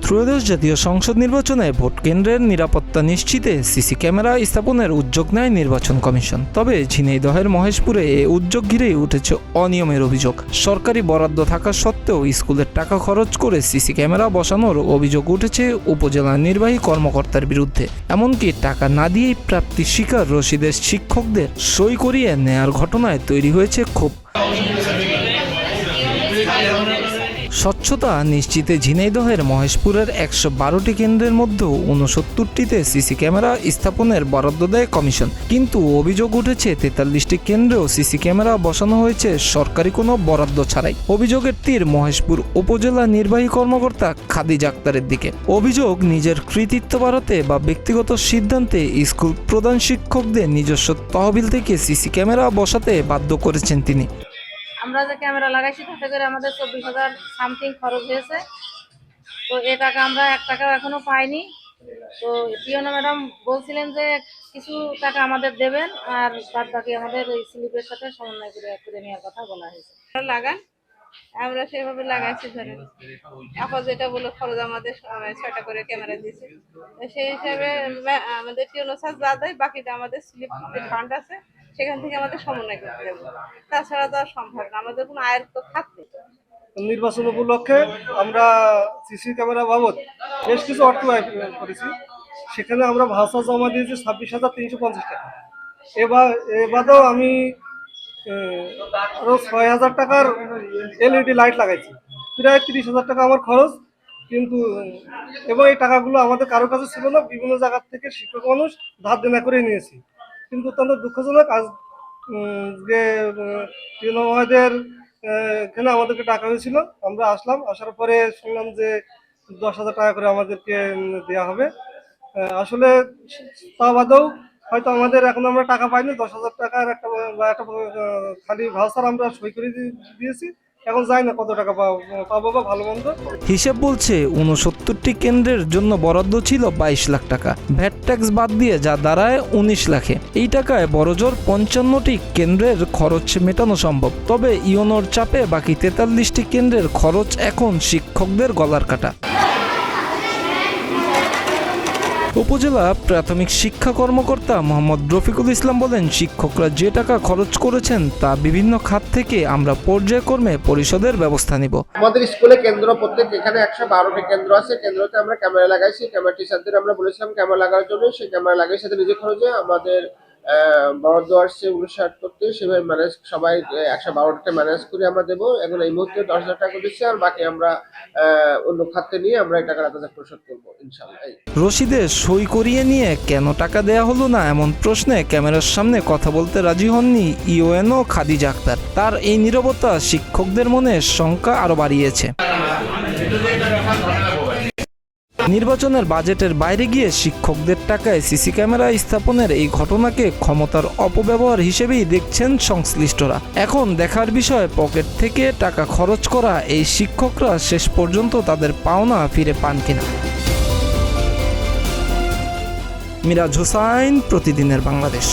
ত্রয়োদশ জাতীয় সংসদ নির্বাচনে ভোট কেন্দ্রের নিরাপত্তা নিশ্চিতে সিসি ক্যামেরা স্থাপনের উদ্যোগ নেয় নির্বাচন কমিশন। তবে ঝিনাইদহের মহেশপুরে এ উদ্যোগ ঘিরেই উঠেছে অনিয়মের অভিযোগ। সরকারি বরাদ্দ থাকা সত্ত্বেও স্কুলের টাকা খরচ করে সিসি ক্যামেরা বসানোর অভিযোগ উঠেছে উপজেলা নির্বাহী কর্মকর্তার বিরুদ্ধে। এমনকি টাকা না দিয়েই প্রাপ্তি স্বীকার রসিদের শিক্ষকদের সই করিয়ে নেয়ার ঘটনায় তৈরি হয়েছে ক্ষোভ। স্বচ্ছতা নিশ্চিতে ঝিনাইদহের মহেশপুরের ১১২টি কেন্দ্রের মধ্যে ৬৯টিতে সিসি ক্যামেরা স্থাপনের বরাদ্দ দেয় কমিশন। কিন্তু অভিযোগ উঠেছে ৪৩টি কেন্দ্রেও সিসি ক্যামেরা বসানো হয়েছে সরকারি কোনো বরাদ্দ ছাড়াই। অভিযোগের তীর মহেশপুর উপজেলা নির্বাহী কর্মকর্তা খাদিজা আক্তারের দিকে। অভিযোগ, নিজের কৃতিত্ব বাড়াতে বা ব্যক্তিগত সিদ্ধান্তে স্কুল প্রধান শিক্ষকদের নিজস্ব তহবিল থেকে সিসি ক্যামেরা বসাতে বাধ্য করেছেন তিনি। আমরা যে ক্যামেরা লাগাইছি তাতে করে আমাদের ২৪,০০০ সামথিং খরচ হয়েছে। তো এ টাকা আমরা ১ টাকাও এখনো পাইনি। তো পিওনা ম্যাডাম বলছিলেন যে কিছু টাকা আমাদের দেবেন আর বাদ বাকি আমাদের এই স্লিপের সাথে সমন্বয় করে নেওয়ার কথা বলা হয়েছে। লাগান, আমরা সেভাবে লাগাইছি। ধরেন এখন যেটা বলে খরচ আমাদের ৬টা করে ক্যামেরা দিয়েছে, সেই হিসাবে আমাদের পিওনো চার্জ যা দেয় বাকিটা আমাদের স্লিপ ফান্ড আছে সেখান থেকে আমাদের সমন্বয় করতে হবে। তাছাড়া তো আর সম্ভব না, আমাদের কোনো আয়ের তো থাকবে। নির্বাচন উপলক্ষে আমরা সিসি ক্যামেরা বাবদ বেশ কিছু অর্থ ব্যয় করেছি। সেখানে আমরা ভাষা জমা দিয়েছি ২৬,৩৫০ টাকা। এবারেও আমি আরও ৬,০০০ টাকার LED লাইট লাগাইছি। প্রায় ৩০,০০০ টাকা আমার খরচ। কিন্তু এবং এই টাকাগুলো আমাদের কারোর কাছে ছিল না, বিভিন্ন জায়গার থেকে শিক্ষক মানুষ ধার দেনা করে নিয়েছি। কিন্তু অত্যন্ত দুঃখজনক, আজ যে মহোদয়ের এখানে আমাদেরকে ডাকা হয়েছিল, আমরা আসলাম। আসার পরে শুনলাম যে ১০,০০০ টাকা করে আমাদেরকে দেওয়া হবে। আসলে তা বাদেও হয়তো আমাদের এখন আমরা টাকা পাইনি। ১০,০০০ টাকার একটা খালি ভাউচার আমরা সই করে দিয়েছি। এখন যাই না কত টাকা পাবো বা ভালো মন্দ। হিসেব বলছে ৬৯টি কেন্দ্রের জন্য বরাদ্দ ছিল ২২ লাখ টাকা, ভ্যাট ট্যাক্স বাদ দিয়ে যা দাঁড়ায় ১৯ লাখে। এই টাকায় বড়জোর ৫৫টি কেন্দ্রের খরচ মেটানো সম্ভব। তবে ইওনোর চাপে বাকি ৪৩টি কেন্দ্রের খরচ এখন শিক্ষকদের গলার কাটা। উপজেলা প্রাথমিক শিক্ষা কর্মকর্তা মোহাম্মদ রফিকুল ইসলাম বলেন, শিক্ষকরা যে টাকা খরচ করেছেন তা বিভিন্ন খাত থেকে আমরা পর্যায়ক্রমে পরিশোধের ব্যবস্থা নিব। আমাদের স্কুলে কেন্দ্র প্রত্যেক এখানে ১১২টি কেন্দ্র আছে। কেন্দ্রতে আমরা ক্যামেরা লাগাইছি। ক্যামেরা টিচারদের আমরা বলেছিলাম ক্যামেরা লাগানোর জন্য, সেই ক্যামেরা লাগাই সাথে নিজে খরচে আমাদের বরাদ্দ আসছে ১৯,৬০ করতে। সেভাবে ম্যানেজ সবাই ১১২টা ম্যানেজ করে আমরা দেবো। এখন এই মুহূর্তে ১০,০০০ টাকা দিচ্ছি, আর বাকি আমরা অন্য খাতে নিয়ে আমরা এই টাকাটা তাদের পরিশোধ করবো ইনশাআল্লাহ। রশিদে সই করিয়ে নিয়ে কেন টাকা দেয়া হলো না এমন প্রশ্নে ক্যামেরার সামনে কথা বলতে রাজি হননি ইওএনও খাদিজা আক্তার। তার এই নীরবতা শিক্ষকদের মনে শঙ্কা আরো বাড়িয়েছে। নির্বাচনের বাজেটের বাইরে গিয়ে শিক্ষকদের টাকায় সিসি ক্যামেরা স্থাপনের এই ঘটনাকে ক্ষমতার অপব্যবহার হিসেবেই দেখছেন সংশ্লিষ্টরা। এখন দেখার বিষয়, পকেট থেকে টাকা খরচ করা এই শিক্ষকরা শেষ পর্যন্ত তাদের পাওনা ফিরে পান কিনা। মিরাজ হোসাইন, প্রতিদিনের বাংলাদেশ।